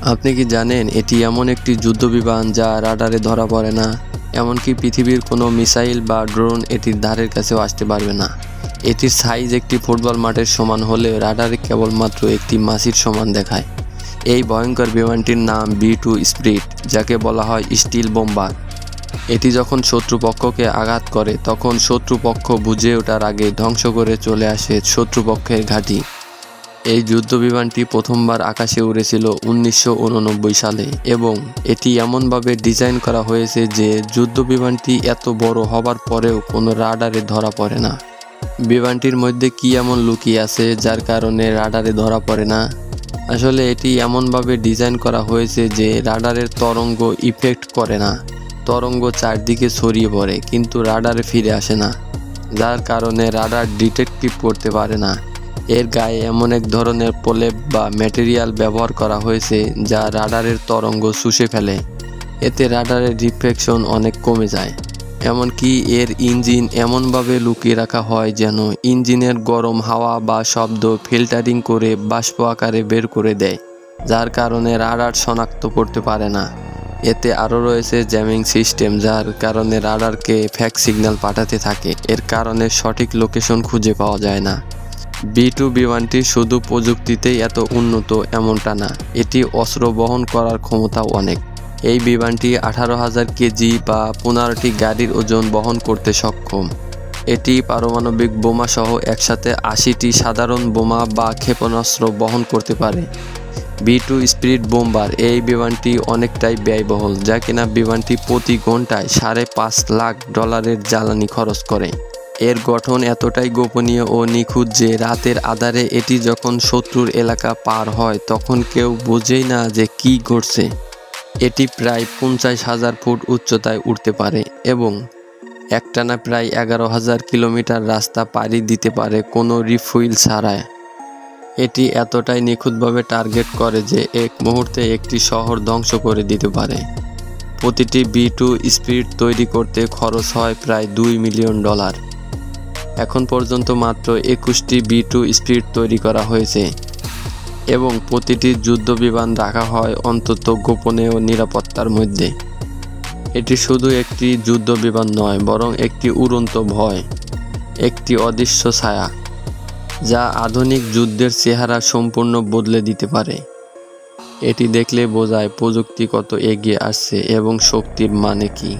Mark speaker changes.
Speaker 1: আপনি কি জানেন এটি এমন একটি যুদ্ধবিমান যা রাডারে ধরা পড়ে না? এমনকি পৃথিবীর কোনো মিসাইল বা ড্রোন এটির ধারের কাছেও আসতে পারবে না। এটির সাইজ একটি ফুটবল মাঠের সমান হলেও রাডারে কেবলমাত্র একটি মাছির সমান দেখায়। এই ভয়ঙ্কর বিমানটির নাম B-2 স্পিরিট, যাকে বলা হয় স্টিল বোম্বার। এটি যখন শত্রুপক্ষকে আঘাত করে তখন শত্রুপক্ষ বুঝে ওঠার আগে ধ্বংস করে চলে আসে শত্রুপক্ষের ঘাঁটি। এই যুদ্ধবিমানটি প্রথমবার আকাশে উড়েছিল 1989 সালে এবং এটি এমনভাবে ডিজাইন করা হয়েছে যে যুদ্ধবিমানটি এত বড় হবার পরেও কোনো রাডারে ধরা পড়ে না। বিমানটির মধ্যে কি এমন লুকিয়ে আছে যার কারণে রাডারে ধরা পড়ে না? আসলে এটি এমনভাবে ডিজাইন করা হয়েছে যে রাডারের তরঙ্গ ইফেক্ট করে না। তরঙ্গ চারদিকে ছড়িয়ে পড়ে কিন্তু রাডারে ফিরে আসে না, যার কারণে রাডার ডিটেকটিভ করতে পারে না। এর গায়ে এমন এক ধরনের প্রলেপ বা ম্যাটেরিয়াল ব্যবহার করা হয়েছে যা রাডারের তরঙ্গ শুষে ফেলে। এতে রাডারের রিফ্লেকশন অনেক কমে যায়। এমনকি এর ইঞ্জিন এমনভাবে লুকিয়ে রাখা হয় যেন ইঞ্জিনের গরম হাওয়া বা শব্দ ফিল্টারিং করে বাষ্প আকারে বের করে দেয়, যার কারণে রাডার শনাক্ত করতে পারে না। এতে আরও রয়েছে জ্যামিং সিস্টেম, যার কারণে রাডারকে ফ্যাক সিগন্যাল পাঠাতে থাকে। এর কারণে সঠিক লোকেশন খুঁজে পাওয়া যায় না। B-2 বিমানটি শুধু প্রযুক্তিতেই এত উন্নত এমনটা না, এটি অস্ত্র বহন করার ক্ষমতাও অনেক। এই বিমানটি 18,000 কেজি বা 15টি গাড়ির ওজন বহন করতে সক্ষম। এটি পারমাণবিক বোমা সহ একসাথে 80টি সাধারণ বোমা বা ক্ষেপণাস্ত্র বহন করতে পারে। B-2 স্পিরিট বোম্বার এই বিমানটি অনেকটাই ব্যয়বহুল, যা কিনা বিমানটি প্রতি ঘন্টায় $5.5 লাখ জ্বালানি খরচ করে। এর গঠন এতটাই গোপনীয় ও নিখুঁত যে রাতের আঁধারে এটি যখন শত্রুর এলাকা পার হয় তখন কেউ বোঝেই না যে কী ঘটছে। এটি প্রায় 50,000 ফুট উচ্চতায় উঠতে পারে এবং একটানা প্রায় 11,000 কিলোমিটার রাস্তা পাড়ি দিতে পারে কোনো রিফুয়েল ছাড়াই। এটি এতটাই নিখুঁতভাবে টার্গেট করে যে এক মুহূর্তে একটি শহর ধ্বংস করে দিতে পারে। প্রতিটি B-2 স্পিরিট তৈরি করতে খরচ হয় প্রায় $2 মিলিয়ন। এখন পর্যন্ত মাত্র 21টি B-2 স্পিরিট তৈরি করা হয়েছে এবং প্রতিটি যুদ্ধবিমান রাখা হয় অন্তত গোপনে ও নিরাপত্তার মধ্যে। এটি শুধু একটি যুদ্ধবিমান নয়, বরং একটি উড়ন্ত ভয়, একটি অদৃশ্য ছায়া যা আধুনিক যুদ্ধের চেহারা সম্পূর্ণ বদলে দিতে পারে। এটি দেখলে বোঝায় প্রযুক্তি কত এগিয়ে আসছে এবং শক্তির মানে কী।